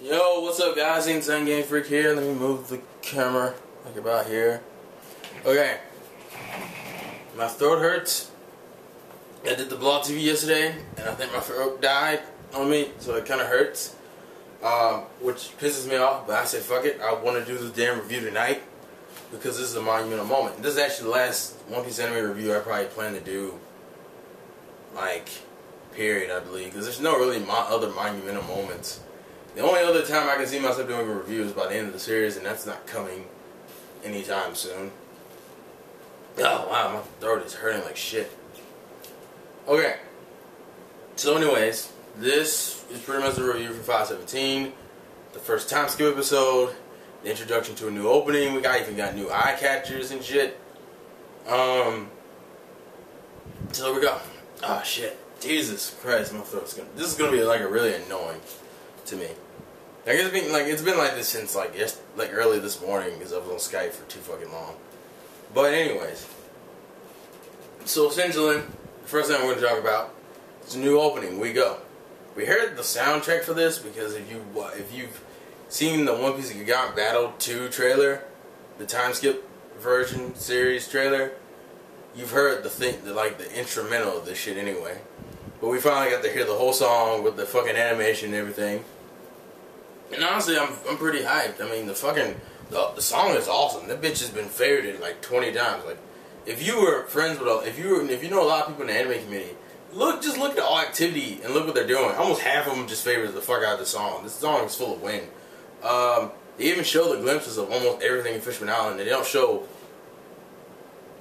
Yo, what's up guys? Insane Game Freak here. Let me move the camera like about here. Okay. My throat hurts. I did the Blog TV yesterday and I think my throat died on me, so it kinda hurts. Which pisses me off, but I said fuck it, I wanna do this damn review tonight because this is a monumental moment. This is actually the last One Piece anime review I probably plan to do, like, period, I believe, because there's no really other monumental moments. The only other time I can see myself doing a review is by the end of the series, and that's not coming anytime soon. Oh wow, my throat is hurting like shit. Okay, so anyways, this is pretty much the review for 517, the first time skip episode, the introduction to a new opening. We even got new eye catchers and shit. So there we go. Oh shit, Jesus Christ, my throat's this is gonna be like a really annoying to me. Like it's been like this since like early this morning because I was on Skype for too fucking long. But anyways, so essentially, the first thing we're going to talk about is a new opening. We heard the soundtrack for this because if you've seen the One Piece Gigant Battle 2 trailer, the time skip version series trailer, you've heard the instrumental of this shit anyway. But we finally got to hear the whole song with the fucking animation and everything. And honestly, I'm pretty hyped. I mean, the song is awesome. That bitch has been favorited like 20 times. Like, if you were friends with if you know a lot of people in the anime community, just look at all activity and look what they're doing. Almost half of them just favorited the fuck out of the song. This song is full of wind. They even show the glimpses of almost everything in Fishman Island. They show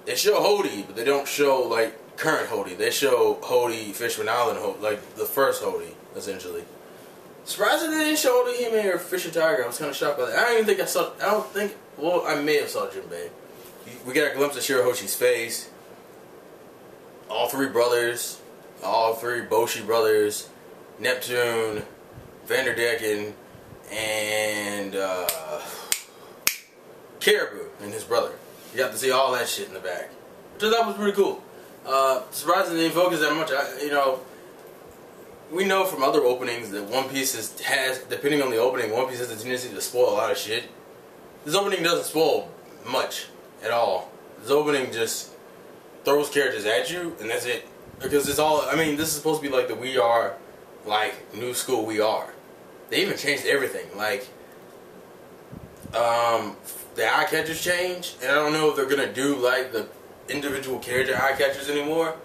Hody, but they don't show like current Hody. They show Hody, Fishman Island, like the first Hody, essentially. Surprised that they didn't show Hime or Fisher Tiger. I was kind of shocked by that. Well, I may have saw Jinbei. We get a glimpse of Shirahoshi's face. All three brothers, all three Boshi brothers, Neptune, Vanderdecken, and Caribou and his brother. You got to see all that shit in the back, which I thought was pretty cool. Surprised they didn't focus that much. We know from other openings that One Piece has, depending on the opening, One Piece has a tendency to spoil a lot of shit. This opening doesn't spoil much at all. This opening just throws characters at you, and that's it. Because it's all, I mean, this is supposed to be like the We Are, like, new school We Are. They even changed everything. Like, the eye catchers changed, and I don't know if they're going to do, like, the individual character eye catchers anymore.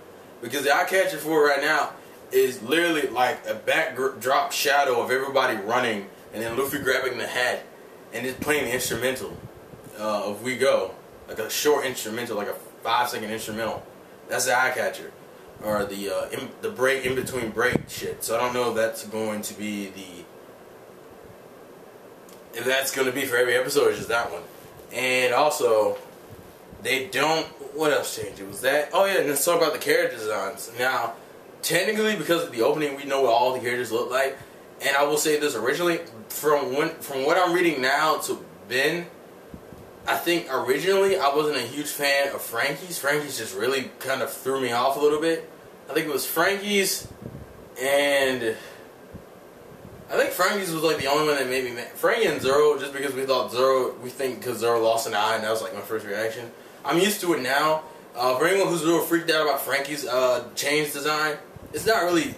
Because the eye catcher for it right now is literally like a backdrop shadow of everybody running, and then Luffy grabbing the hat, and just playing the instrumental of We Go. Like a short instrumental, like a 5-second instrumental. That's the eye catcher. Or the break, in between break shit. So I don't know if that's going to be for every episode or just that one. And also, what else changed? It was that. Oh yeah, and let's talk about the character designs. Now, technically, because of the opening, we know what all the characters look like. And I will say this originally, from what I'm reading now to Ben, I think originally I wasn't a huge fan of Frankie's. Frankie's just really kind of threw me off a little bit. I think it was Frankie's, and I think Frankie's was like the only one that made me mad. Frankie and Zoro, just because we think because Zoro lost an eye, and that was like my first reaction. I'm used to it now. For anyone who's a little freaked out about Frankie's chains design, it's not really.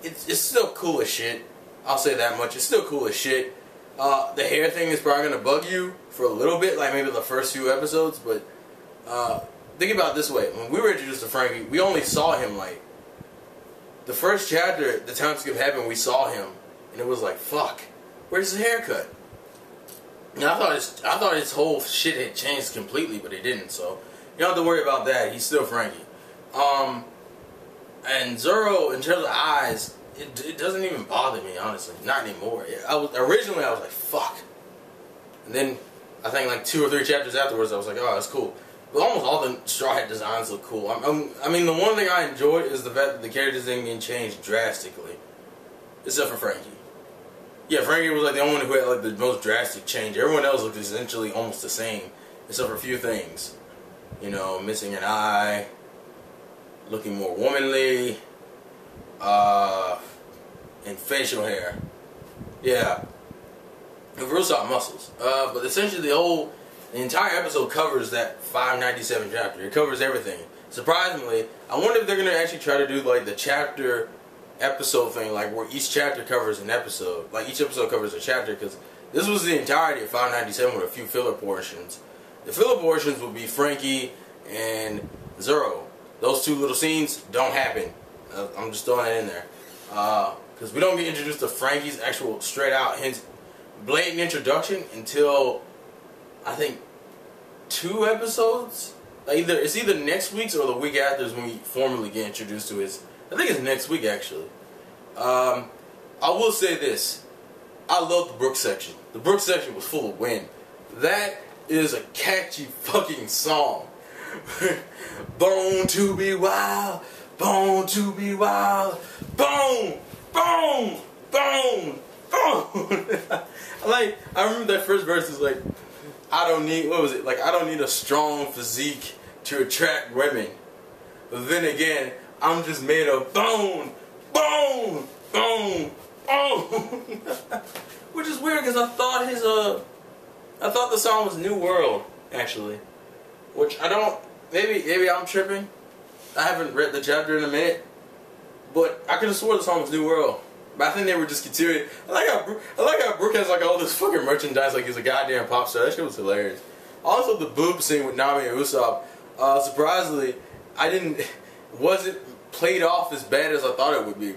It's still cool as shit. I'll say that much. It's still cool as shit. The hair thing is probably gonna bug you for a little bit, like maybe the first few episodes. But think about it this way: when we were introduced to Frankie, we only saw him like the first chapter. The time skip happened. We saw him, and it was like, fuck, where's his haircut? Now I thought his whole shit had changed completely, but it didn't. So you don't have to worry about that. He's still Frankie. And Zoro, in terms of eyes, it doesn't even bother me, honestly. Not anymore. Originally, I was like, fuck. And then, I think like 2 or 3 chapters afterwards, I was like, oh, that's cool. But almost all the Straw Hat designs look cool. I mean, the one thing I enjoyed is the fact that the characters didn't get changed drastically. Except for Frankie. Yeah, Frankie was like the only one who had like the most drastic change. Everyone else looked essentially almost the same. Except for a few things. You know, missing an eye, looking more womanly, and facial hair. Yeah, with real soft muscles. But essentially the entire episode covers that 597 chapter. It covers everything. Surprisingly, I wonder if they're gonna actually try to do like the chapter episode thing, like where each chapter covers an episode. Like each episode covers a chapter, because this was the entirety of 597 with a few filler portions. The filler portions would be Frankie and Zoro. Those two little scenes don't happen. I'm just throwing that in there. Because we don't get introduced to Frankie's actual straight out hint, blatant introduction until I think 2 episodes. Like it's either next week's or the week after is when we formally get introduced to his. I think it's next week actually. I will say this: I love the Brook section. The Brook section was full of wind. That is a catchy fucking song. Born to be wild, born to be wild, boom, boom, boom, boom. I remember that first verse was like, I don't need, what was it? Like, I don't need a strong physique to attract women. But then again, I'm just made of bone, bone, bone, bone. Which is weird because I thought the song was New World, actually. Which I don't, maybe I'm tripping. I haven't read the chapter in a minute. But I could have swore the song was New World. But I think they were just continuing. I like how Brook has like all this fucking merchandise like he's a goddamn pop star. That shit was hilarious. Also the boob scene with Nami and Usopp. Surprisingly, wasn't played off as bad as I thought it would be.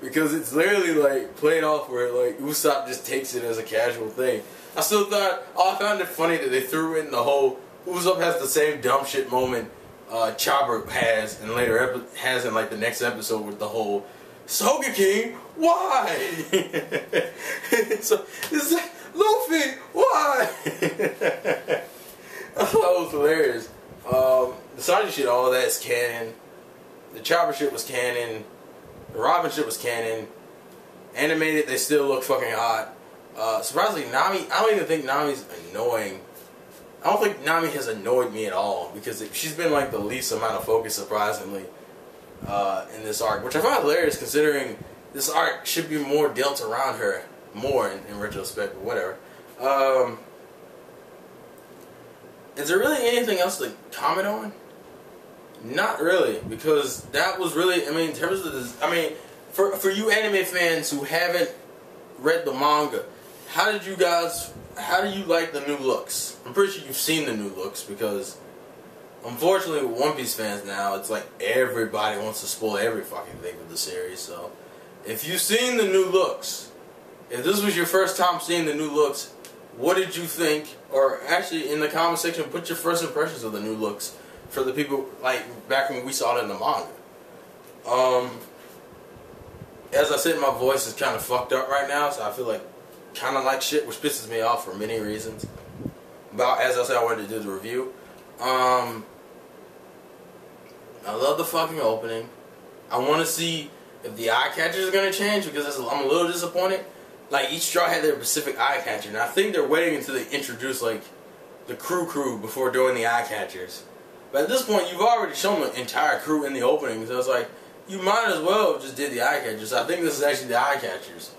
Because it's literally like played off where like Usopp just takes it as a casual thing. I found it funny that they threw in the whole Usopp has the same dumb shit moment Chopper has and later has in like the next episode with the whole Soga King, why? So this is Luffy, why? I thought it was hilarious. The Sanji shit, all of that is canon. The Chopper shit was canon. The Robin shit was canon. Animated, they still look fucking hot. Surprisingly, Nami, I don't even think Nami's annoying. I don't think Nami has annoyed me at all because she's been like the least amount of focus, surprisingly, in this arc, which I find hilarious considering this arc should be more dealt around her more in retrospect, but whatever. Is there really anything else to comment on? Not really, because that was really, I mean, in terms of this, I mean, for you anime fans who haven't read the manga, how do you like the new looks? I'm pretty sure you've seen the new looks because, unfortunately, with One Piece fans now, it's like everybody wants to spoil every fucking thing with the series. So, if you've seen the new looks, if this was your first time seeing the new looks, what did you think? Or actually, in the comment section, put your first impressions of the new looks for the people like back when we saw it in the manga. As I said, my voice is kind of fucked up right now, so I feel like kind of like shit, which pisses me off for many reasons. But as I said, I wanted to do the review. I love the fucking opening. I want to see if the eye catchers are going to change because I'm a little disappointed. Like, each straw had their specific eye catcher, and I think they're waiting until they introduce, like, the crew before doing the eye catchers. But at this point, you've already shown the entire crew in the opening, so it's like, you might as well have just did the eye catchers. So I think this is actually the eye catchers,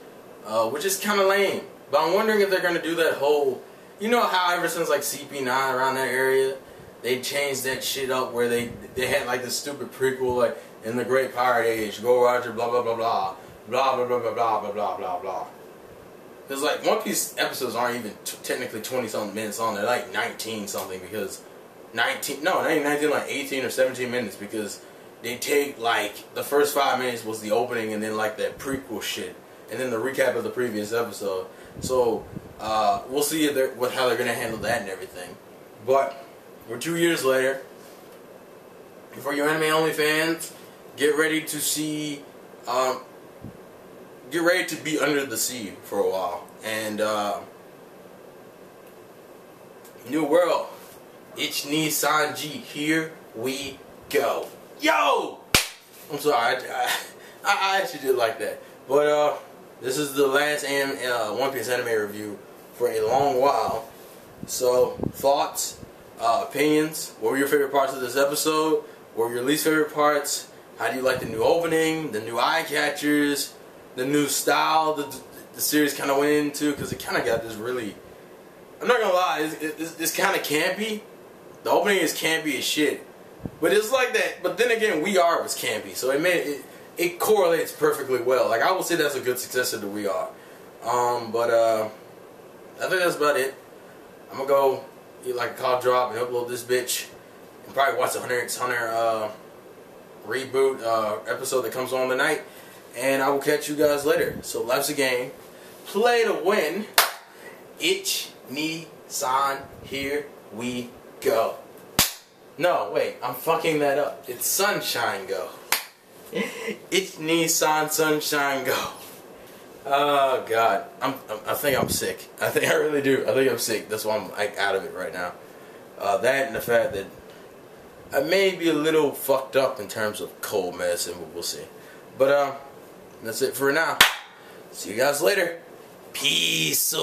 which is kind of lame. But I'm wondering if they're going to do that whole, you know how ever since, like, CP9 around that area, they changed that shit up where they had, like, this stupid prequel, like, in the Great Pirate Age, Go Roger, blah, blah, blah, blah, blah, blah, blah, blah, blah, blah, blah, blah, blah. Because, like, One Piece episodes aren't even technically 20-something minutes long. They're, like, 19-something because... not even 19, like 18 or 17 minutes because they take, like, the first 5 minutes was the opening and then, like, that prequel shit. And then the recap of the previous episode. So, we'll see how they're going to handle that and everything. But, we're 2 years later. For you anime-only fans, get ready to see... get ready to be under the sea for a while. And, New World. Ichni Sanji, here we go. Yo! I'm sorry, I actually did like that. But, this is the last One Piece anime review for a long while. So, thoughts, opinions, what were your favorite parts of this episode? What were your least favorite parts? How do you like the new opening, the new eye catchers, the new style, the series kind of went into, because it kind of got this really, I'm not gonna lie, it's kind of campy. The opening is campy as shit, but it's like that. But then again, We Are was campy, so it correlates perfectly well. Like, I would say that's a good successor to We Are. I think that's about it. I'm gonna go eat like a cough drop and upload this bitch, and probably watch the Hunter reboot episode that comes on tonight. And I will catch you guys later. So life's a game. Play to win. Ich, ni, san, here we go. No, wait, I'm fucking that up. It's Sunshine Go. Ich, ni, san, sunshine go. Oh God, I think I'm sick. I really do. I think I'm sick. That's why I'm like out of it right now. That and the fact that I may be a little fucked up in terms of cold medicine, but we'll see. But that's it for now. See you guys later. Peace.